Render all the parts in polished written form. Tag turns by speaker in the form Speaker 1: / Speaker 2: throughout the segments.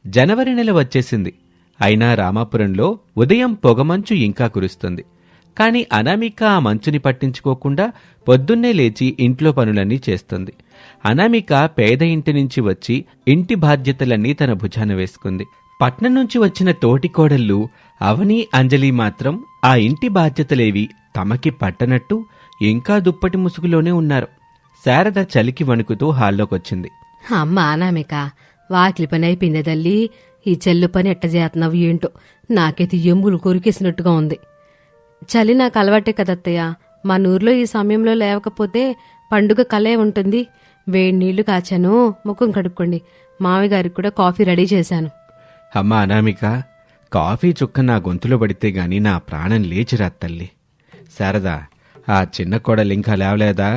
Speaker 1: జనవరి నెల వచ్చేసింది. అయినా రామాపురంలో ఉదయం పొగమంచు ఇంకా కురుస్తుంది. కాని అనామిక ఆ మంచుని పట్టించుకోకుండా పొద్దున్నే లేచి ఇంట్లో పనులన్నీ చేస్తుంది. అనామిక పేద ఇంటి నుంచి వచ్చి ఇంటి బాధ్యతలన్నీ తన భుజాన వేసుకుంది. పట్నం నుంచి వచ్చిన తోటి కోడళ్ళు అవని, అంజలి మాత్రం ఆ ఇంటి బాధ్యతలేవి తమకి పట్టనట్టు ఇంకా దుప్పటి ముసుగులోనే ఉన్నారు. శారద చలికి వణుకుతూ హాల్లోకొచ్చింది.
Speaker 2: అమ్మ అనామిక, వాకిలి పని అయిపోయిందే తల్లి. ఈ చెల్లు పని ఎట్ట చేస్తున్నావు ఏంటో, నాకైతే ఎముగులు కొరికేసినట్టుగా ఉంది. చలి నాకు అలవాటే కదత్తయ్య. మన ఊర్లో ఈ సమయంలో లేవకపోతే పండుగ కలే ఉంటుంది. వేడి నీళ్లు కాచాను, ముఖం కడుక్కోండి. మామయ్య గారికి కూడా కాఫీ రెడీ చేశాను.
Speaker 1: అమ్మా అనామిక, కాఫీ చుక్క నా గొంతులో పడితే గాని నా ప్రాణం లేచిరా తల్లి. శారదా, ఆ చిన్న కోడలు ఇంకా లేవలేదా?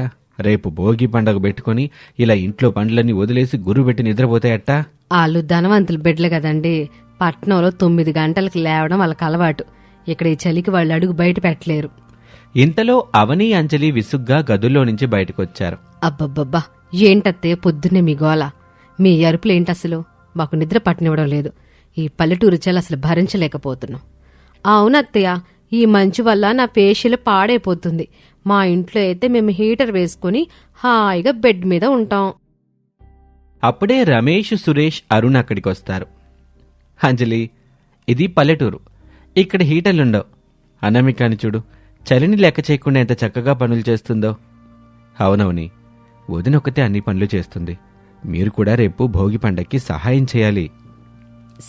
Speaker 1: రేపు భోగి పండగ పెట్టుకుని ఇలా ఇంట్లో పండ్లన్నీ వదిలేసి గుర్రు పెట్టి నిద్రపోతాయట్టా?
Speaker 2: వాళ్ళు ధనవంతులు బిడ్డలు కదండి. పట్నంలో 9 గంటలకు లేవడం వాళ్ళకి అలవాటు. ఇక్కడ ఈ చలికి వాళ్ళు అడుగు బయట పెట్టలేరు.
Speaker 1: ఇంతలో అవని, అంజలి విసుగ్గా గదుల్లో నుంచి బయటకొచ్చారు.
Speaker 2: అబ్బబ్బబ్బా, ఏంటత్తే పొద్దున్నే మీ గోల? మీ అరుపులేంటసలు? మాకు నిద్ర పట్టనివ్వడం లేదు. ఈ పల్లెటూరు చలి అసలు భరించలేకపోతున్నాం. అవునత్తయ్య, ఈ మంచు వల్ల నా ఫేషియల్ పాడైపోతుంది. మా ఇంట్లో అయితే మేము హీటర్ వేసుకుని హాయిగా బెడ్ మీద ఉంటాం.
Speaker 1: అప్పుడే రమేష్, సురేష్, అరుణ్ అక్కడికొస్తారు. అంజలి, ఇది పల్లెటూరు, ఇక్కడ హీటర్లుండవు. అనామికాని చూడు, చలిని లెక్క చేయకుండా ఎంత చక్కగా పనులు చేస్తుందో. అవునవుని, వదినొక్కతే అన్ని పనులు చేస్తుంది. మీరు కూడా రేపు భోగి పండక్కి సహాయం చేయాలి.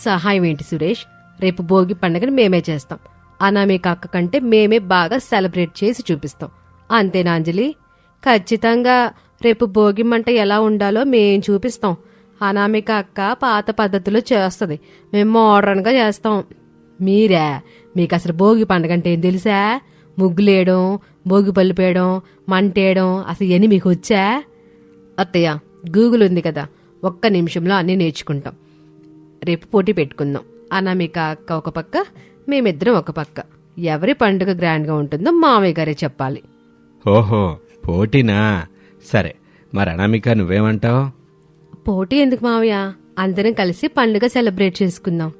Speaker 2: సహాయం ఏంటి సురేష్? రేపు భోగి పండగని మేమే చేస్తాం. అనామిక అక్క కంటే మేమే బాగా సెలబ్రేట్ చేసి చూపిస్తాం. అంతేనా అంజలి? ఖచ్చితంగా రేపు భోగి మంట ఎలా ఉండాలో మేం చూపిస్తాం. అనామిక అక్క పాత పద్ధతిలో చేస్తుంది, మేము మోడర్న్గా చేస్తాం. మీరా? మీకు అసలు భోగి పండగ అంటే ఏం తెలుసా? ముగ్గులేయడం, భోగి పళ్ళు పేయడం, మంటేయడం, అసలు ఇవన్నీ మీకు వచ్చా? అత్తయ్య, గూగుల్ ఉంది కదా, ఒక్క నిమిషంలో అన్నీ నేర్చుకుంటాం. రేపు పోటీ పెట్టుకుందాం. అనామిక అక్క ఒక పక్క, మేమిద్దరం ఒక పక్క. ఎవరి పండుగ గ్రాండ్గా ఉంటుందో మామయ్య గారే చెప్పాలి.
Speaker 1: ఓహో, పోటీనా? సరే, మరి అనామిక నువ్వేమంటావు?
Speaker 2: పోటీ ఎందుకు మావయ్య? అందరం కలిసి పండుగ సెలబ్రేట్ చేసుకుందాం.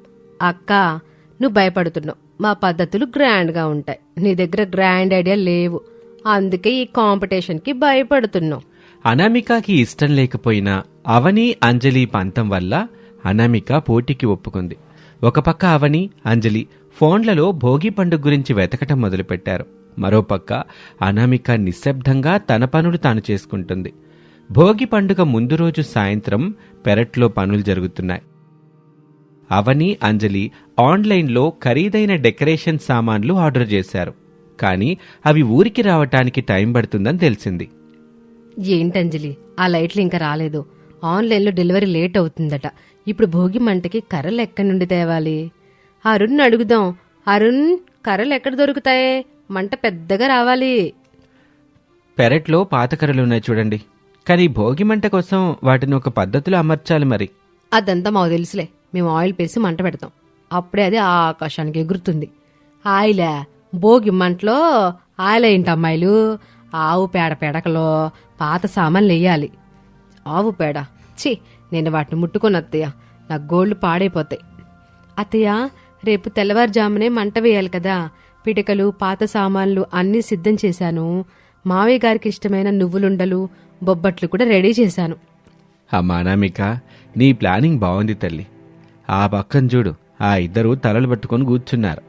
Speaker 2: అక్క, నువ్వు భయపడుతున్నావు. మా పద్ధతులు గ్రాండ్గా ఉంటాయి. నీ దగ్గర గ్రాండ్ ఐడియా లేవు, అందుకే ఈ కాంపిటీషన్కి భయపడుతున్నావు.
Speaker 1: అనామికకి ఇష్టం లేకపోయినా అవని, అంజలి పంతం వల్ల అనామిక పోటీకి ఒప్పుకుంది. ఒక పక్క అవని, అంజలి ఫోన్లలో భోగి పండుగ గురించి వెతకటం మొదలుపెట్టారు. మరోపక్క అనామిక నిశ్శబ్దంగా తన పనులు తాను చేసుకుంటుంది. భోగి పండుగ ముందు రోజు సాయంత్రం పెరట్లో పనులు జరుగుతున్నాయి. అవని, అంజలి ఆన్లైన్లో ఖరీదైన డెకరేషన్ సామాన్లు ఆర్డర్ చేశారు. కానీ అవి ఊరికి రావటానికి టైం పడుతుందని తెలిసింది.
Speaker 2: ఏంటంజలి, ఆ లైట్లు ఇంకా రాలేదు. ఆన్లైన్లో డెలివరీ లేట్ అవుతుందట. ఇప్పుడు భోగి మంటకి కర్రలు ఎక్కడి నుండి తేవాలి? అరుణ్ అడుగుదాం. అరుణ్, కర్రలు ఎక్కడ దొరుకుతాయే? మంట పెద్దగా రావాలి.
Speaker 1: పెరట్లో పాత కర్రలున్నాయి చూడండి, కానీ భోగి మంట కోసం వాటిని ఒక పద్ధతిలో అమర్చాలి. మరి
Speaker 2: అదంతా మాకు తెలుసులే. మేము ఆయిల్ పేసి మంట పెడతాం, అప్పుడే అది ఆకాశానికి ఎగురుతుంది. ఆయిలే? భోగి మంటలో ఆయిల్ ఏంటి అమ్మాయిలు? ఆవు పేడ పెడకలో పాత సామాన్లు వేయాలి. ఆవు పేడ? ఛీ, నేను వాటిని ముట్టుకొని అత్తయ్య, నా గోళ్లు పాడైపోతాయి. అత్తయ్య, రేపు తెల్లవారుజామునే మంట వేయాలి కదా. పిడకలు, పాత సామాన్లు అన్నీ సిద్ధం చేశాను. మావయ్య గారికి ఇష్టమైన నువ్వులుండలు, బొబ్బట్లు కూడా రెడీ చేశాను.
Speaker 1: అమ్మా అనామిక, నీ ప్లానింగ్ బాగుంది తల్లి. ఆ పక్కన చూడు, ఆ ఇద్దరు తలలు పట్టుకొని కూర్చున్నారు.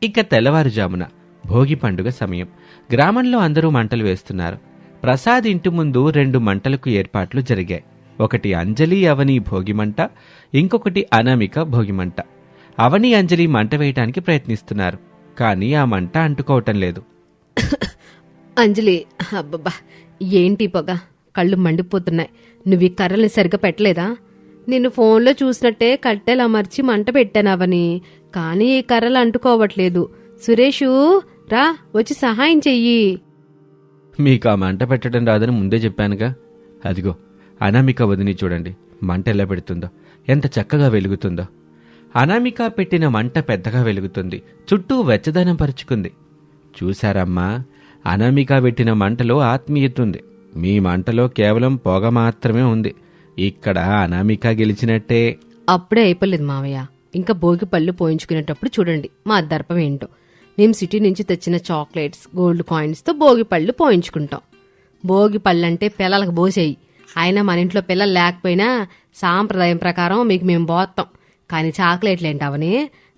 Speaker 1: ఇక తెల్లవారుజామున భోగి పండుగ సమయం. గ్రామంలో అందరూ మంటలు వేస్తున్నారు. ప్రసాద్ ఇంటి ముందు 2 మంటలకు ఏర్పాట్లు జరిగాయి. ఒకటి అంజలి, అవని భోగిమంట, ఇంకొకటి అనామిక భోగిమంట. అవని, అంజలి మంట వేయటానికి ప్రయత్నిస్తున్నారు, కానీ ఆ మంట అంటుకోవటం లేదు.
Speaker 2: అంజలి, అబ్బబ్బా, ఏంటి పొగ? కళ్ళు మండిపోతున్నాయి. నువ్వు ఈ కర్రల్ని సరిగ్గా పెట్టలేదా? నిన్ను ఫోన్లో చూసినట్టే కట్టెలు అమర్చి మంట పెట్టానవని, కానీ ఈ కర్రలు అంటుకోవట్లేదు. సురేషు, రా, వచ్చి సహాయం చెయ్యి.
Speaker 1: మీకు ఆ మంట పెట్టడం రాదని ముందే చెప్పానుగా. అదిగో అనామిక వదిని చూడండి, మంట ఎలా పెడుతుందో, ఎంత చక్కగా వెలుగుతుందో. అనామిక పెట్టిన మంట పెద్దగా వెలుగుతుంది, చుట్టూ వెచ్చదనం పరుచుకుంది. చూశారమ్మా, అనామిక పెట్టిన మంటలో ఆత్మీయత ఉంది. మీ మంటలో కేవలం పొగ మాత్రమే ఉంది. ఇక్కడ అనామిక గెలిచినట్టే.
Speaker 2: అప్పుడే అయిపోలేదు మావయ్య. ఇంకా భోగి పళ్ళు పోయించుకునేటప్పుడు చూడండి మా దర్పం ఏంటో. మేము సిటీ నుంచి తెచ్చిన చాక్లెట్స్, గోల్డ్ కాయిన్స్తో భోగి పళ్ళు పోయించుకుంటాం. భోగి పళ్ళంటే పిల్లలకు పోసేయి. అయినా మన ఇంట్లో పిల్లలు లేకపోయినా సాంప్రదాయం ప్రకారం మీకు మేము పోతాం. కానీ చాక్లెట్లు ఏంటవని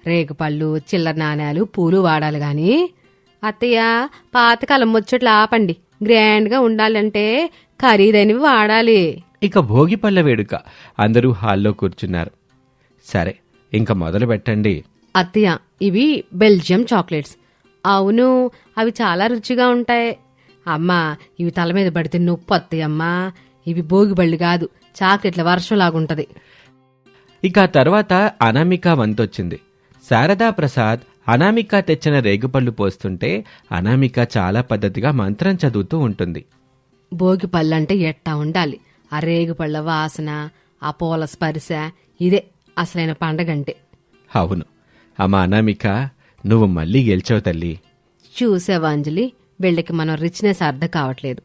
Speaker 2: రేగుపళ్ళు, చిల్లర నాణ్యాలు, పూలు వాడాలి గాని. అత్తయ్య, పాతకాలం ముచ్చట్లు ఆపండి. గ్రాండ్గా ఉండాలంటే ఖరీదైనవి వాడాలి.
Speaker 1: ఇక భోగిపళ్ళ వేడుక. అందరూ హాల్లో కూర్చున్నారు. సరే, ఇంక మొదలు పెట్టండి.
Speaker 2: అత్తయ్య, ఇవి బెల్జియం చాక్లెట్స్. అవును, అవి చాలా రుచిగా ఉంటాయి. అమ్మా, ఇవి తల మీద పడితే నొప్పి అత్తయ్య అమ్మా. ఇవి భోగిబళ్ళు కాదు, చాక్లెట్ల వర్షంలాగుంటది.
Speaker 1: ఇక ఆ తర్వాత అనామిక వంతొచ్చింది. శారదా ప్రసాద్ అనామిక తెచ్చిన రేగుపళ్ళు పోస్తుంటే అనామిక చాలా పద్ధతిగా మంత్రం చదువుతూ ఉంటుంది.
Speaker 2: భోగి పళ్ళంటే ఎట్టా ఉండాలి. ఆ రేగుపళ్ళ వాసన, ఆ పూల స్పర్శ, ఇదే అసలైన పండగంటే.
Speaker 1: అవును అమ్మా అనామిక, నువ్వు మళ్ళీ గెలిచావు తల్లి.
Speaker 2: చూసావా అంజలి, వీళ్ళకి మనం రిచ్నెస్ అర్థం కావట్లేదు.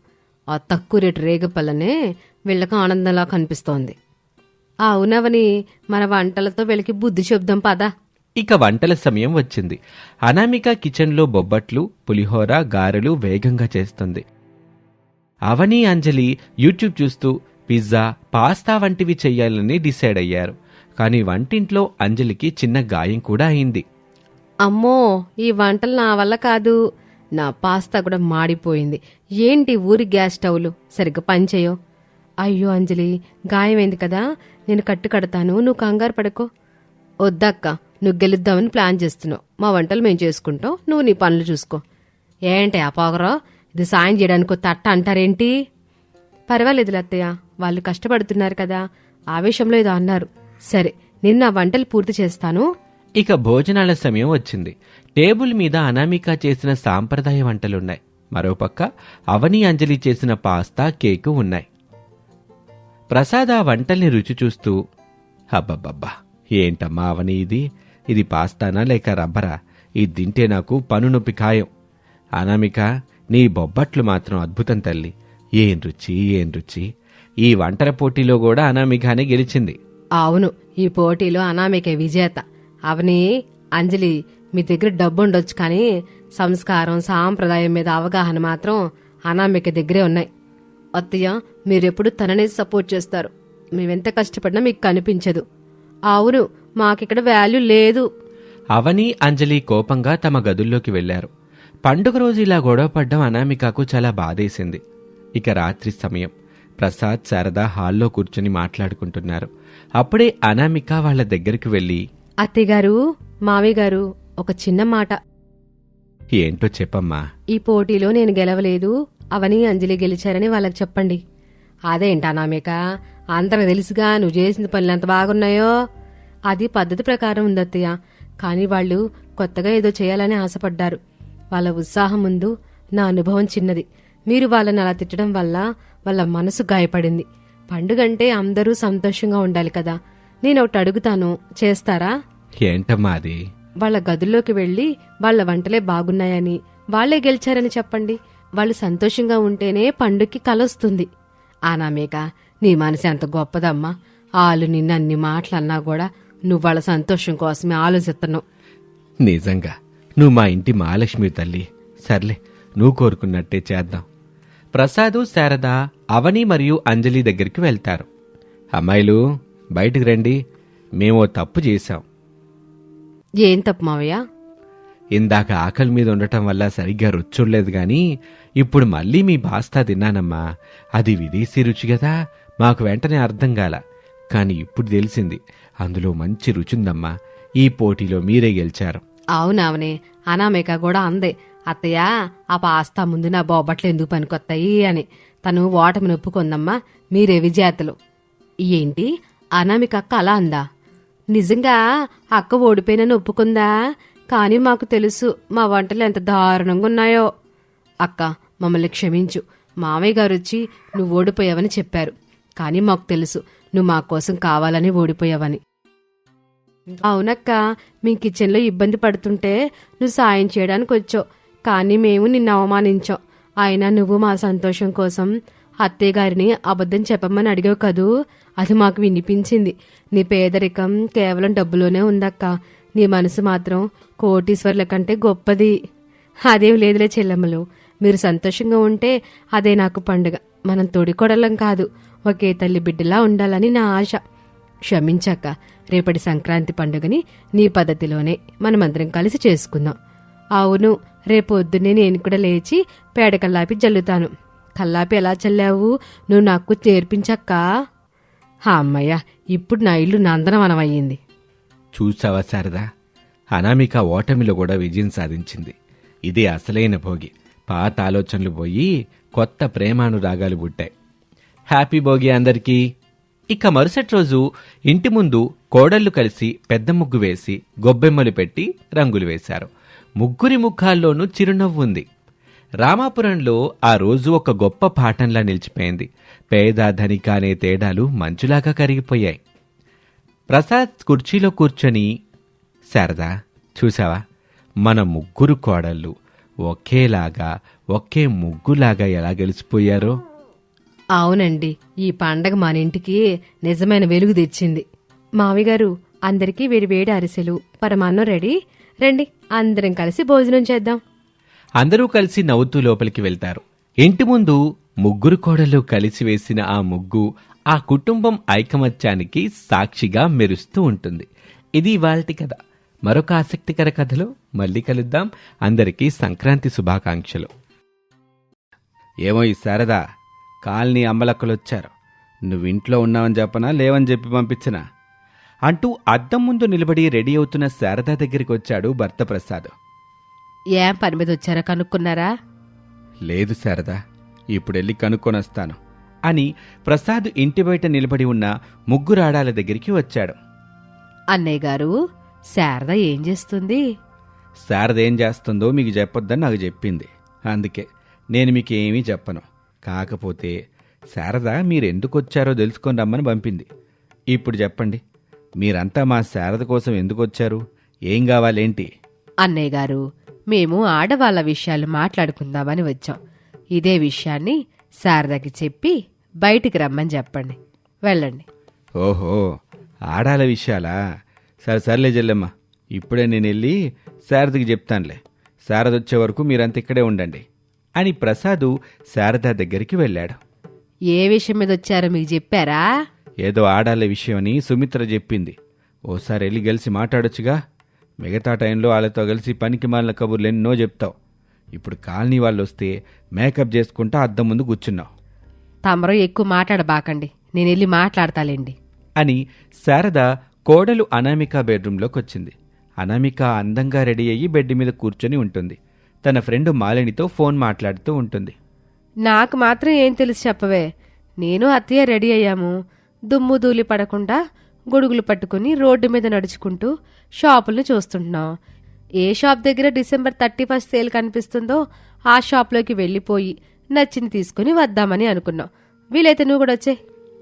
Speaker 2: ఆ తక్కువ రేటు రేగుపళ్ళనే వీళ్ళకి ఆనందంలా కనిపిస్తోంది. అవునవని, మన వంటలతో వీళ్ళకి బుద్ధి చెప్దాం పదా.
Speaker 1: ఇక వంటల సమయం వచ్చింది. అనామిక కిచెన్లో బొబ్బట్లు, పులిహోర, గారెలు వేగంగా చేస్తుంది. అవని, అంజలి యూట్యూబ్ చూస్తూ పిజ్జా, పాస్తా వంటివి చెయ్యాలని డిసైడ్ అయ్యారు. కానీ వంటింట్లో అంజలికి చిన్న గాయం కూడా అయింది.
Speaker 2: అమ్మో, ఈ వంటలు నా వల్ల కాదు. నా పాస్తా కూడా మాడిపోయింది. ఏంటి ఊరి గ్యాస్ స్టవ్లు సరిగ్గా పనిచేయో. అయ్యో అంజలి, గాయమైంది కదా, నేను కట్టు కడతాను, నువ్వు కంగారు పడుకో. వద్దక్క, నువ్వు గెలుద్దామని ప్లాన్ చేస్తున్నావు. మా వంటలు మేము చేసుకుంటాం, నువ్వు నీ పనులు చూసుకో. ఏంటి ఆ పోగరో, ఇది సాయం చేయడానికి తట్ట అంటారేంటి? పర్వాలేదులే అత్తయ్య, వాళ్ళు కష్టపడుతున్నారు కదా, ఆవేశంలో ఏదో అన్నారు. సరే, నిన్న వంటలు పూర్తి చేస్తాను.
Speaker 1: ఇక భోజనాల సమయం వచ్చింది. టేబుల్ మీద అనామిక చేసిన సాంప్రదాయ వంటలున్నాయి. మరోపక్క అవని, అంజలి చేసిన పాస్తా, కేకు ఉన్నాయి. ప్రసాద్ ఆ వంటల్ని రుచి చూస్తూ, అబ్బబ్బబ్బా, ఏంటమ్మా అవని ఇది పాస్తానా లేక రబ్బరా? ఇది తింటే నాకు పనునొప్పి ఖాయం. అనామిక, నీ బొబ్బట్లు మాత్రం అద్భుతం తల్లి. ఏం రుచి. ఈ వంటల పోటీలో కూడా అనామికనే గెలిచింది.
Speaker 2: అవును, ఈ పోటీలో అనామికే విజేత. అవని, అంజలి, మీ దగ్గర డబ్బు ఉండొచ్చు కానీ సంస్కారం, సాంప్రదాయం మీద అవగాహన మాత్రం అనామిక దగ్గరే ఉన్నాయి. అత్తయ్య, మీరెప్పుడు తననే సపోర్ట్ చేస్తారు. మేమెంత కష్టపడినా మీకు కనిపించదు. అవును, మాకిక్కడ వాల్యూ లేదు.
Speaker 1: అవని, అంజలి కోపంగా తమ గదుల్లోకి వెళ్లారు. పండుగ రోజు ఇలా గొడవపడ్డం అనామికకు చాలా బాధేసింది. ఇక రాత్రి సమయం. ప్రసాద్, శారద హాల్లో కూర్చుని మాట్లాడుకుంటున్నారు. అప్పుడే అనామిక వాళ్ల దగ్గరికి వెళ్లి,
Speaker 2: అత్తయ్యగారు, మావయ్య గారు, ఒక చిన్న మాట.
Speaker 1: ఏంటో చెప్పమ్మా.
Speaker 2: ఈ పోటీలో నేను గెలవలేదు, అవని, అంజలి గెలిచారని వాళ్ళకి చెప్పండి. అదేంటి అనామిక, అందరికి తెలుసుగా నువ్వు చేసిన పనులు ఎంత బాగున్నాయో. అది పద్ధతి ప్రకారం ఉందత్తయ్య, కానీ వాళ్ళు కొత్తగా ఏదో చేయాలని ఆశపడ్డారు. వాళ్ళ ఉత్సాహం ముందు నా అనుభవం చిన్నది. మీరు వాళ్ళని అలా తిట్టడం వల్ల వాళ్ళ మనసు గాయపడింది. పండుగంటే అందరూ సంతోషంగా ఉండాలి కదా. నేను ఒకటి అడుగుతాను, చేస్తారా?
Speaker 1: ఏంటమ్మా అది?
Speaker 2: వాళ్ళ గదుల్లోకి వెళ్లి వాళ్ళ వంటలే బాగున్నాయని, వాళ్లే గెలిచారని చెప్పండి. వాళ్ళు సంతోషంగా ఉంటేనే పండుగకి కలొస్తుంది. అనామిక, నీ మనసు ఎంత గొప్పదమ్మా. వాళ్ళు నిన్నన్ని మాటలన్నా కూడా నువ్వు వాళ్ళ సంతోషం కోసమే ఆలోచిస్తున్నావు.
Speaker 1: నిజంగా నువ్వు మా ఇంటి మహాలక్ష్మి తల్లి. సర్లే, నువ్వు కోరుకున్నట్టే చేద్దాం. ప్రసాదు, శారద అవని మరియు అంజలి దగ్గరికి వెళ్తారు. అమ్మాయిలు, బయటికి రండి. మేమో తప్పు చేశాం.
Speaker 2: ఏం తప్పు మావయ్య?
Speaker 1: ఇందాక ఆకలి మీద ఉండటం వల్ల సరిగ్గా రుచుండలేదు గాని ఇప్పుడు మళ్ళీ మీ పాస్తా తిన్నానమ్మా. అది విదేశీ రుచి కదా, మాకు వెంటనే అర్థం కాల. కాని ఇప్పుడు తెలిసింది, అందులో మంచి రుచుందమ్మా. ఈ పోటీలో మీరే గెలిచారు.
Speaker 2: అవునవనే, అనామిక కూడా అందే. అత్తయ్య, ఆ పాస్తా ముందు నా బొబ్బట్లు ఎందుకు పనికొత్తాయి అని. తను ఓటమిని ఒప్పుకుందమ్మా. మీరే విజేతలు. ఏంటి, అనామిక అక్క అలా అందా? నిజంగా అక్క ఓడిపోయినని ఒప్పుకుందా? కానీ మాకు తెలుసు మా వంటలు ఎంత దారుణంగా ఉన్నాయో. అక్క, మమ్మల్ని క్షమించు. మామయ్య గారు వచ్చి నువ్వు ఓడిపోయావని చెప్పారు. కానీ మాకు తెలుసు నువ్వు మా కోసం కావాలని ఓడిపోయావని. అవునక్క, మీ కిచెన్లో ఇబ్బంది పడుతుంటే నువ్వు సాయం చేయడానికి వచ్చావు. కానీ మేము నిన్ను అవమానించాం. అయినా నువ్వు మా సంతోషం కోసం అత్తయ్య గారిని అబద్ధం చెప్పమని అడిగావు కదూ, అది మాకు వినిపించింది. నీ పేదరికం కేవలం డబ్బులోనే ఉందక్క. నీ మనసు మాత్రం కోటీశ్వర్ల కంటే గొప్పది. అదేం లేదులే చెల్లెమ్మలు, మీరు సంతోషంగా ఉంటే అదే నాకు పండుగ. మనం తోడికొడలం కాదు, ఒకే తల్లి బిడ్డలా ఉండాలని నా ఆశ. క్షమించక్క, రేపటి సంక్రాంతి పండుగని నీ పద్ధతిలోనే మనమందరం కలిసి చేసుకుందాం. అవును, రేపు పొద్దున్నే నేను కూడా లేచి పేడ కల్లాపి జల్లుతాను. కల్లాపి ఎలా చల్లావు నువ్వు నాకు నేర్పించక్కా. అమ్మయ్య, ఇప్పుడు నా ఇల్లు నందనవనం అయ్యింది.
Speaker 1: చూసావా శారదా, అనామిక ఓటమిలో కూడా విజయం సాధించింది. ఇదే అసలైన భోగి. పాత ఆలోచనలు పోయి కొత్త ప్రేమానురాగాలు పుట్టాయి. హ్యాపీ భోగి అందరికీ. ఇక మరుసటి రోజు ఇంటి ముందు కోడళ్లు కలిసి పెద్ద ముగ్గు వేసి గొబ్బెమ్మలు పెట్టి రంగులు వేశారు. ముగ్గురి ముఖాల్లోనూ చిరునవ్వు ఉంది. రామాపురంలో ఆ రోజు ఒక గొప్ప పాఠంలా నిలిచిపోయింది. పేద ధనిక అనే తేడాలు మంచులాగా కరిగిపోయాయి. ప్రసాద్ కుర్చీలో కూర్చొని, శారదా చూసావా, మన ముగ్గురు కోడళ్ళు ఒకేలాగా ఒకే ముగ్గులాగా ఎలా గెలిచిపోయారో.
Speaker 2: అవునండి, ఈ పండగ మన ఇంటికి నిజమైన వెలుగు తెచ్చింది. మావిగారు, అందరికీ వేడివేడి అరిసెలు పరమాన్నం రెడీ. రండి, అందరం కలిసి భోజనం చేద్దాం.
Speaker 1: అందరూ కలిసి నవ్వుతూ లోపలికి వెళ్తారు. ఇంటి ముందు ముగ్గురు కోడళ్ళు కలిసి వేసిన ఆ ముగ్గు ఆ కుటుంబం ఐకమత్యానికి సాక్షిగా మెరుస్తూ ఉంటుంది. ఇది ఇవాల్టి కథ. మరొక ఆసక్తికర కథలో మళ్ళీ కలుద్దాం. అందరికీ సంక్రాంతి శుభాకాంక్షలు. ఏమో ఈ శారదా, కాలనీ అమ్మలక్కలొచ్చారు. నువ్వింట్లో ఉన్నావని చెప్పనా, లేవని చెప్పి పంపించనా అంటూ అద్దం ముందు నిలబడి రెడీ అవుతున్న శారదా దగ్గరికి వచ్చాడు భర్త ప్రసాద్.
Speaker 2: ఏం పని మీద వచ్చారో కనుక్కున్నారా?
Speaker 1: లేదు శారదా, ఇప్పుడెళ్ళి కనుక్కొనొస్తాను అని ప్రసాద్ ఇంటి బయట నిలబడి ఉన్న ముగ్గురు ఆడాల దగ్గరికి వచ్చాడు.
Speaker 2: అన్నయ్య గారు, శారద ఏం చేస్తుంది?
Speaker 1: శారద ఏం చేస్తుందో మీకు చెప్పొద్దని నాకు చెప్పింది. అందుకే నేను మీకు ఏమీ చెప్పను. కాకపోతే శారద మీరెందుకొచ్చారో తెలుసుకొని రమ్మని పంపింది. ఇప్పుడు చెప్పండి, మీరంతా మా శారద కోసం ఎందుకొచ్చారు? ఏం కావాలేంటి?
Speaker 2: అన్నయ్య గారు, మేము ఆడవాళ్ల విషయాలు మాట్లాడుకుందామని వచ్చాం. ఇదే విషయాన్ని శారదకి చెప్పి బయటికి రమ్మని చెప్పండి. వెళ్ళండి.
Speaker 1: ఓహో, ఆడాల విషయాలా? సర్లే చెల్లెమ్మ, ఇప్పుడే నేను వెళ్ళి శారదకి చెప్తానులే. శారద వచ్చే వరకు మీరంతా ఇక్కడే ఉండండి అని ప్రసాదు శారద దగ్గరికి వెళ్ళాడు.
Speaker 2: ఏ విషయం మీద వచ్చారో మీకు చెప్పారా?
Speaker 1: ఏదో ఆడాల విషయమని సుమిత్ర చెప్పింది. ఓసారి వెళ్ళి కలిసి మాట్లాడొచ్చుగా. మిగతా టైంలో వాళ్ళతో కలిసి పనికి మాలిన కబుర్లు ఎన్నో చెప్తావు. ఇప్పుడు కాలనీ వాళ్ళు వస్తే మేకప్ చేసుకుంటా అద్దం ముందు కూర్చున్నావు.
Speaker 2: తమరో ఎక్కువ మాట్లాడబాకండి, నేను వెళ్ళి మాట్లాడతాలేండి
Speaker 1: అని శారద కోడలు అనామిక బెడ్రూంలోకి వచ్చింది. అనామిక అందంగా రెడీ అయ్యి బెడ్ మీద కూర్చొని ఉంటుంది. తన ఫ్రెండ్ మాలినితో ఫోన్ మాట్లాడుతూ ఉంటుంది.
Speaker 2: నాకు మాత్రం ఏం తెలుసు చెప్పవే. నేను అత్తయ్య రెడీ అయ్యాము. దుమ్ము ధూళి పడకుండా గొడుగులు పట్టుకుని రోడ్డు మీద నడుచుకుంటూ షాపులను చూస్తుంటున్నాం. ఏ షాప్ దగ్గర December 31 సేల్ కనిపిస్తుందో ఆ షాప్లోకి వెళ్ళిపోయి నచ్చింది తీసుకుని వద్దామని అనుకున్నాం. వీలైతే నువ్వు కూడా వచ్చే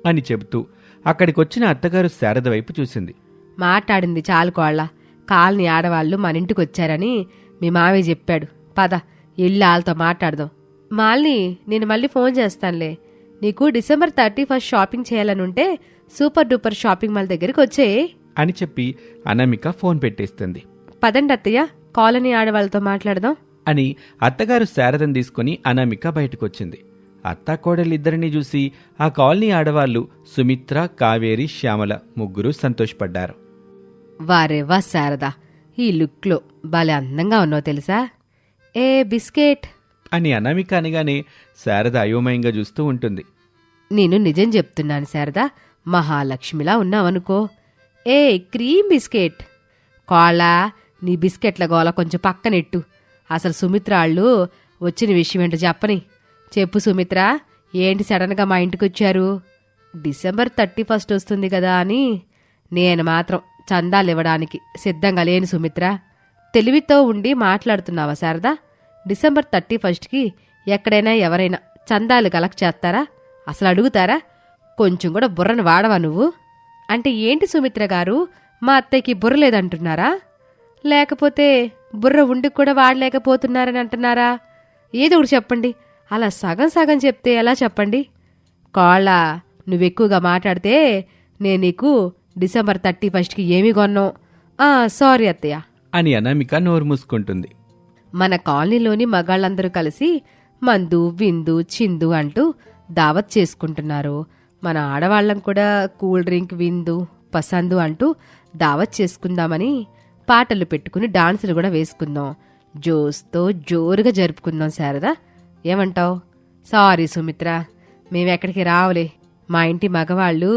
Speaker 1: అని చెబుతూ అక్కడికొచ్చిన అత్తగారు శారద వైపు చూసింది.
Speaker 2: మాట్లాడింది చాలు కోళ్ళ. కాలనీ ఆడవాళ్లు మన ఇంటికి వచ్చారని మీ మావయ్య చెప్పాడు. పద, ఇల్లు వాళ్ళతో మాట్లాడదాం. మాల్ని, నేను మళ్ళీ ఫోన్ చేస్తానులే. నీకు December 31 షాపింగ్ చేయాలనుంటే సూపర్ డూపర్ షాపింగ్ మాల్ దగ్గరికి వచ్చే
Speaker 1: అని చెప్పి అనామిక ఫోన్ పెట్టేస్తుంది.
Speaker 2: పదండి అత్తయ్య, కాలనీ ఆడవాళ్ళతో మాట్లాడదాం
Speaker 1: అని అత్తగారు శారదను తీసుకుని అనామిక బయటకొచ్చింది. అత్తా కోడలిద్దరినీ చూసి ఆ కాలనీ ఆడవాళ్లు సుమిత్ర, కావేరి, శ్యామల ముగ్గురు సంతోషపడ్డారు.
Speaker 2: వారెవ్వా శారదా, ఈ లుక్లో భలే అందంగా ఉన్నావు తెలుసా. ఏ బిస్కెట్
Speaker 1: అని అనామిక అనగానే శారద అయోమయంగా చూస్తూ ఉంటుంది.
Speaker 2: నేను నిజం చెప్తున్నాను శారదా, మహాలక్ష్మిలా ఉన్నావనుకో. ఏ క్రీమ్ బిస్కెట్. కోళ్ళ, నీ బిస్కెట్ల గోల కొంచెం పక్కనెట్టు. అసలు సుమిత్ర వాళ్ళు వచ్చిన విషయం ఏంటో చెప్పని. చెప్పు సుమిత్ర, ఏంటి సడన్గా మా ఇంటికి వచ్చారు? December 31 వస్తుంది కదా అని. నేను మాత్రం చందాలు ఇవ్వడానికి సిద్ధంగా లేను సుమిత్ర. తెలివితో ఉండి మాట్లాడుతున్నావా శారదా? December 31కి ఎక్కడైనా ఎవరైనా చందాలు కలెక్ట్ చేస్తారా? అసలు అడుగుతారా? కొంచెం కూడా బుర్రను వాడవా నువ్వు? అంటే ఏంటి సుమిత్ర గారు, మా అత్తయ్యకి బుర్ర లేదంటున్నారా? లేకపోతే బుర్ర ఉండి కూడా వాడలేకపోతున్నారని అంటున్నారా? ఏదో ఒకటి చెప్పండి. అలా సగం సగం చెప్తే ఎలా చెప్పండి? కోళ్ళ నువ్వెక్కువగా మాట్లాడితే నేను నీకు డిసెంబర్ 31కి ఏమి కొన్నావు? సారీ అత్తయ్య
Speaker 1: అని అనామిక నోరు మూసుకుంటుంది.
Speaker 2: మన కాలనీలోని మగాళ్ళందరూ కలిసి మందు విందు చిందు అంటూ దావత్ చేసుకుంటున్నారు. మన ఆడవాళ్ళం కూడా కూల్ డ్రింక్ విందు పసందు అంటూ దావత్ చేసుకుందామని పాటలు పెట్టుకుని డాన్సులు కూడా వేసుకుందాం. జోస్తో జోరుగా జరుపుకుందాం శారదా, ఏమంటావ్? సారీ సుమిత్ర, మేమెక్కడికి రావులే. మా ఇంటి మగవాళ్ళు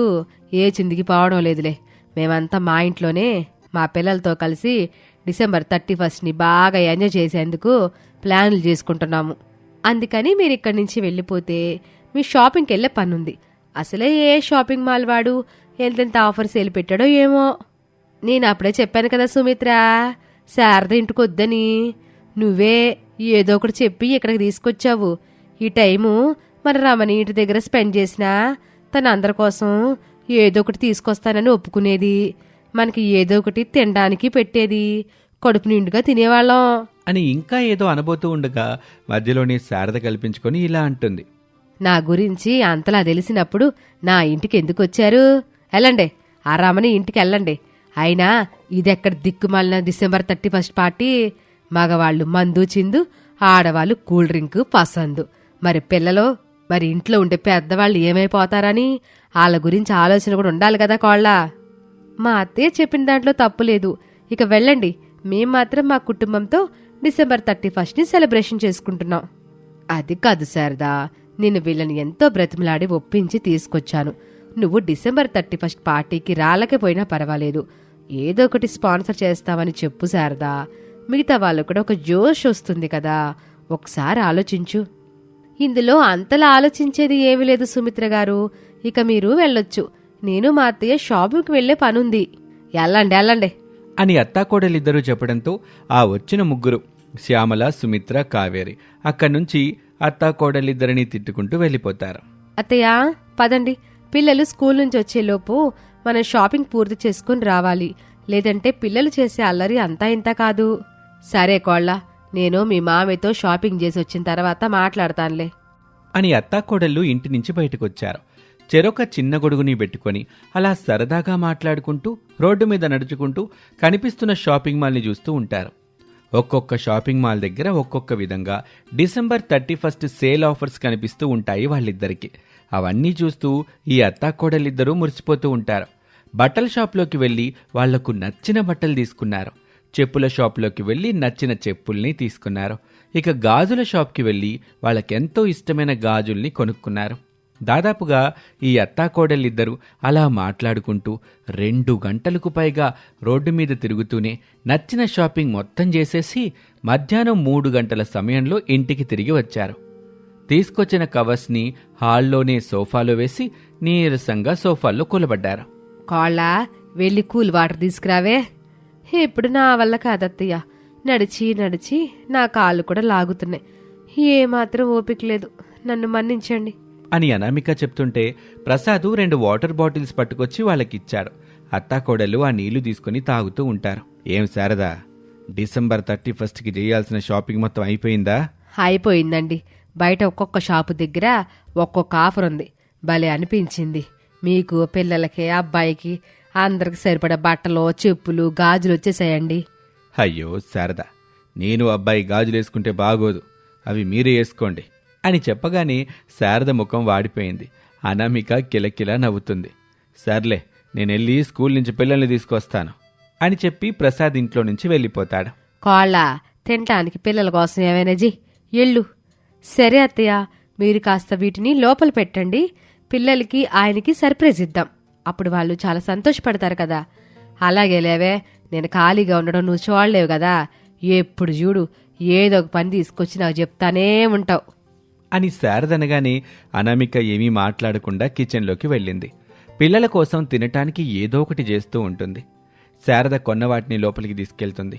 Speaker 2: ఏ చిందికి పోవడం లేదులే. మేమంతా మా ఇంట్లోనే మా పిల్లలతో కలిసి డిసెంబర్ 31ని బాగా ఎంజాయ్ చేసేందుకు ప్లాన్లు చేసుకుంటున్నాము. అందుకని మీరు ఇక్కడి నుంచి వెళ్ళిపోతే మీ షాపింగ్కి వెళ్ళే పనుంది. అసలే ఏ షాపింగ్ మాల్ వాడు ఎంతెంత ఆఫర్స్ వెళ్ళి పెట్టాడో ఏమో. నేను అప్పుడే చెప్పాను కదా సుమిత్ర, శారద ఇంటికి వద్దని. నువ్వే ఏదో ఒకటి చెప్పి ఇక్కడికి తీసుకొచ్చావు. ఈ టైము మన రమణి ఇంటి దగ్గర స్పెండ్ చేసినా తన అందరి కోసం ఏదో ఒకటి తీసుకొస్తానని ఒప్పుకునేది. మనకి ఏదో ఒకటి తినడానికి పెట్టేది. కడుపు నిండుగా తినేవాళ్ళం
Speaker 1: అని ఇంకా ఏదో అనబోతూ ఉండగా మధ్యలోనే శారద కల్పించుకొని ఇలా అంటుంది.
Speaker 2: నా గురించి అంతలా తెలిసినప్పుడు నా ఇంటికి ఎందుకు వచ్చారు? వెళ్ళండి, ఆ రమణి ఇంటికి వెళ్ళండి. అయినా ఇదెక్కడ దిక్కుమాలిన డిసెంబర్ 31 పార్టీ? మగవాళ్ళు మందు చిందు, ఆడవాళ్ళు కూల్ డ్రింక్ పసందు. మరి పిల్లలు, మరి ఇంట్లో ఉండే పెద్దవాళ్ళు ఏమైపోతారని వాళ్ళ గురించి ఆలోచన కూడా ఉండాలి కదా కోళ్ళ. మా అత్తయ్య చెప్పిన దాంట్లో తప్పులేదు. ఇక వెళ్ళండి. మేం మాత్రం మా కుటుంబంతో డిసెంబర్ 31ని సెలబ్రేషన్ చేసుకుంటున్నాం. అది కాదు శారదా, నేను వీళ్ళని ఎంతో బ్రతిమలాడి ఒప్పించి తీసుకొచ్చాను. నువ్వు డిసెంబర్ 31 పార్టీకి రాలేకపోయినా పర్వాలేదు, ఏదో ఒకటి స్పాన్సర్ చేస్తావని చెప్పు శారదా. మిగతా వాళ్ళు కూడా ఒక జోష్ వస్తుంది కదా. ఒకసారి ఆలోచించు. ఇందులో అంతలా ఆలోచించేది ఏమీ లేదు సుమిత్ర గారు. ఇక మీరు వెళ్ళొచ్చు. నేను మా అత్తయ్య షాపింగ్కి వెళ్లే పనుంది. వెళ్ళండి వెళ్ళండి
Speaker 1: అని అత్తాకోడలిద్దరూ చెప్పడంతో ఆ వచ్చిన ముగ్గురు శ్యామల, సుమిత్ర, కావేరి అక్కడి నుంచి అత్తాకోడలిద్దరినీ తిట్టుకుంటూ వెళ్ళిపోతారు.
Speaker 2: అత్తయ్య పదండి, పిల్లలు స్కూల్ నుంచి వచ్చేలోపు మనం షాపింగ్ పూర్తి చేసుకుని రావాలి. లేదంటే పిల్లలు చేసే అల్లరి అంతా ఇంత కాదు. సరే కోళ్ళ, నేను మీ మామయ్యతో షాపింగ్ చేసి వచ్చిన తర్వాత మాట్లాడతానులే
Speaker 1: అని అత్తాకోడళ్ళు ఇంటి నుంచి బయటకొచ్చారు. చెరొక చిన్న గొడుగుని పెట్టుకొని అలా సరదాగా మాట్లాడుకుంటూ రోడ్డు మీద నడుచుకుంటూ కనిపిస్తున్న షాపింగ్ మాల్ని చూస్తూ ఉంటారు. ఒక్కొక్క షాపింగ్ మాల్ దగ్గర ఒక్కొక్క విధంగా డిసెంబర్ 31 సేల్ ఆఫర్స్ కనిపిస్తూ ఉంటాయి వాళ్ళిద్దరికి. అవన్నీ చూస్తూ ఈ అత్తాకోడలిద్దరూ మురిసిపోతూ ఉంటారు. బట్టల షాప్లోకి వెళ్ళి వాళ్లకు నచ్చిన బట్టలు తీసుకున్నారు. చెప్పుల షాప్లోకి వెళ్ళి నచ్చిన చెప్పుల్ని తీసుకున్నారు. ఇక గాజుల షాప్కి వెళ్ళి వాళ్ళకెంతో ఇష్టమైన గాజుల్ని కొనుక్కున్నారు. దాదాపుగా ఈ అత్తాకోడలిద్దరూ అలా మాట్లాడుకుంటూ 2 గంటలకు పైగా రోడ్డు మీద తిరుగుతూనే నచ్చిన షాపింగ్ మొత్తం చేసేసి మధ్యాహ్నం 3 గంటల సమయంలో ఇంటికి తిరిగి వచ్చారు. తీసుకొచ్చిన కవర్స్ని హాల్లోనే సోఫాలో వేసి నీరసంగా సోఫాల్లో కూలబడ్డారు.
Speaker 2: కోళ్ళ, వెళ్ళి కూల్ వాటర్ తీసుకురావే. ఇప్పుడు నా వల్ల కాదత్తయ్య. నడిచి నడిచి నా కాళ్ళు కూడా లాగుతున్నాయి. ఏమాత్రం ఓపిక లేదు, నన్ను మన్నించండి
Speaker 1: అని అనామిక చెప్తుంటే ప్రసాదు 2 వాటర్ బాటిల్స్ పట్టుకొచ్చి వాళ్ళకిచ్చాడు. అత్తాకోడలు ఆ నీళ్లు తీసుకుని తాగుతూ ఉంటారు. ఏం శారదా, డిసెంబర్ 31కి చేయాల్సిన షాపింగ్ మొత్తం అయిపోయిందా?
Speaker 2: అయిపోయిందండి. బయట ఒక్కొక్క షాపు దగ్గర ఒక్కొక్క ఆఫర్ ఉంది. భలే అనిపించింది. మీకు, పిల్లలకి, అబ్బాయికి అందరికి సరిపడా బట్టలు, చెప్పులు, గాజులు వచ్చేసాయండి.
Speaker 1: అయ్యో శారదా, నేను అబ్బాయి గాజులేసుకుంటే బాగోదు, అవి మీరే వేసుకోండి అని చెప్పగానే శారద ముఖం వాడిపోయింది. అనామిక కిలకిలా నవ్వుతుంది. సర్లే, నేనెళ్ళి స్కూల్ నుంచి పిల్లల్ని తీసుకొస్తాను అని చెప్పి ప్రసాద్ ఇంట్లో నుంచి వెళ్ళిపోతాడు.
Speaker 2: కోళ్ళ, తినటానికి పిల్లల కోసం ఏమైనా జీ ఎళ్ళు. సరే అత్తయ్య, మీరు కాస్త వీటిని లోపల పెట్టండి. పిల్లలకి ఆయనకి సర్ప్రైజ్ ఇద్దాం. అప్పుడు వాళ్ళు చాలా సంతోషపడతారు కదా. అలాగే లేవే, నేను ఖాళీగా ఉండడం నువ్వు చూడలేవు కదా. ఎప్పుడు చూడు ఏదో ఒక పని తీసుకొచ్చి నాకు చెప్తానే ఉంటావు
Speaker 1: అని శారదనగానే అనామిక ఏమీ మాట్లాడకుండా కిచెన్లోకి వెళ్ళింది. పిల్లల కోసం తినటానికి ఏదో ఒకటి చేస్తూ ఉంటుంది. శారద కొన్న వాటిని లోపలికి తీసుకెళ్తుంది.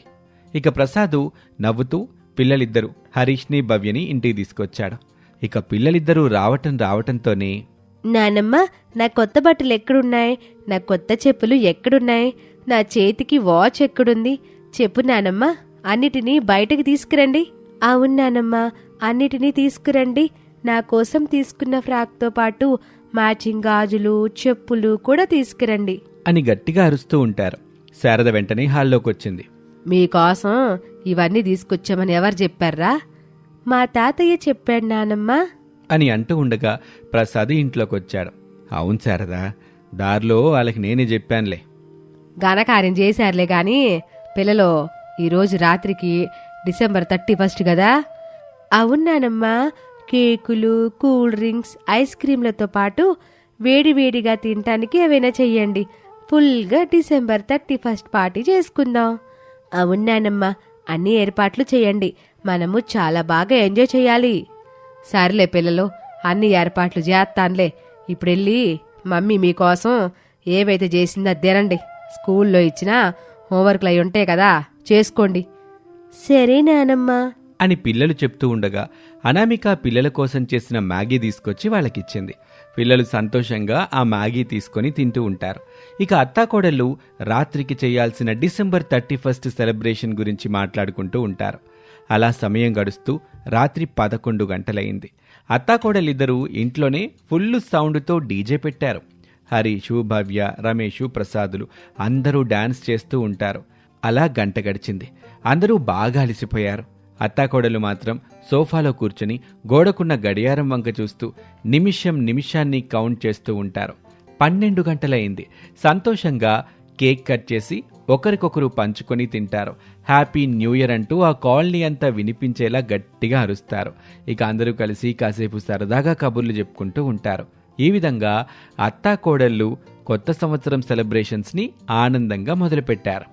Speaker 1: ఇక ప్రసాదు నవ్వుతూ పిల్లలిద్దరూ హరీష్ని, భవ్యని ఇంటికి తీసుకొచ్చాడు. ఇక పిల్లలిద్దరూ రావటంతోనే,
Speaker 2: నానమ్మ, నా కొత్త బట్టలు ఎక్కడున్నాయి? నా కొత్త చెప్పులు ఎక్కడున్నాయి? నా చేతికి వాచ్ ఎక్కడుంది? చెప్పు నానమ్మ, అన్నిటినీ బయటకు తీసుకురండి. అవును నానమ్మ, అన్నిటినీ తీసుకురండి. నా కోసం తీసుకున్న ఫ్రాక్తో పాటు
Speaker 3: మ్యాచింగ్ గాజులు చెప్పులు కూడా తీసుకురండి.
Speaker 1: అని గట్టిగా అరుస్తూ ఉంటారు. శారద వెంటనే హాల్లోకొచ్చింది.
Speaker 2: మీకోసం ఇవన్నీ తీసుకొచ్చామని ఎవరు చెప్పారా?
Speaker 3: మా తాతయ్య చెప్పాడు నానమ్మ.
Speaker 1: అని అంటూ ఉండగా ప్రసాద్ ఇంట్లోకొచ్చాడు. అవును శారదా, దారిలో వాళ్ళకి నేనే చెప్పానులే.
Speaker 2: ఘనకార్యం చేశారులే గాని పిల్లలు, ఈరోజు రాత్రికి డిసెంబర్ 31 కదా?
Speaker 3: అవును నానమ్మ, కేకులు కూల్ డ్రింక్స్ ఐస్ క్రీంలతో పాటు వేడివేడిగా తినటానికి ఏవైనా చెయ్యండి. ఫుల్గా డిసెంబర్ 31 పార్టీ చేసుకుందాం. అవును నానమ్మ, అన్ని ఏర్పాట్లు చేయండి. మనము చాలా బాగా ఎంజాయ్ చేయాలి.
Speaker 2: సర్లే పిల్లలు, అన్ని ఏర్పాట్లు చేస్తానులే. ఇప్పుడెళ్ళి మమ్మీ మీకోసం ఏవైతే చేసిందో తినండి. స్కూల్లో ఇచ్చిన హోంవర్క్లు అయి ఉంటాయి కదా, చేసుకోండి.
Speaker 3: సరే నానమ్మ.
Speaker 1: అని పిల్లలు చెప్తూ ఉండగా అనామిక పిల్లల కోసం చేసిన మ్యాగీ తీసుకొచ్చి వాళ్ళకిచ్చింది. పిల్లలు సంతోషంగా ఆ మ్యాగీ తీసుకొని తింటూ ఉంటారు. ఇక అత్తాకోడళ్ళు రాత్రికి చేయాల్సిన డిసెంబర్ 31 సెలబ్రేషన్ గురించి మాట్లాడుకుంటూ ఉంటారు. అలా సమయం గడుస్తూ రాత్రి 11 గంటలయింది. అత్తాకోడలిద్దరూ ఇంట్లోనే ఫుల్లు సౌండ్తో డీజే పెట్టారు. హరీషు, భవ్య, రమేషు, ప్రసాదులు అందరూ డాన్స్ చేస్తూ ఉంటారు. అలా గంట గడిచింది. అందరూ బాగా అలసిపోయారు. అత్తాకోడలు మాత్రం సోఫాలో కూర్చుని గోడకున్న గడియారం వంక చూస్తూ నిమిషం నిమిషాన్ని కౌంట్ చేస్తూ ఉంటారు. 12 గంటలయింది. సంతోషంగా కేక్ కట్ చేసి ఒకరికొకరు పంచుకొని తింటారు. హ్యాపీ న్యూ ఇయర్ అంటూ ఆ కాలనీ అంతా వినిపించేలా గట్టిగా అరుస్తారు. ఇక అందరూ కలిసి కాసేపు సరదాగా కబుర్లు చెప్పుకుంటూ ఉంటారు. ఈ విధంగా అత్తాకోడళ్ళు కొత్త సంవత్సరం సెలబ్రేషన్స్ని ఆనందంగా మొదలుపెట్టారు.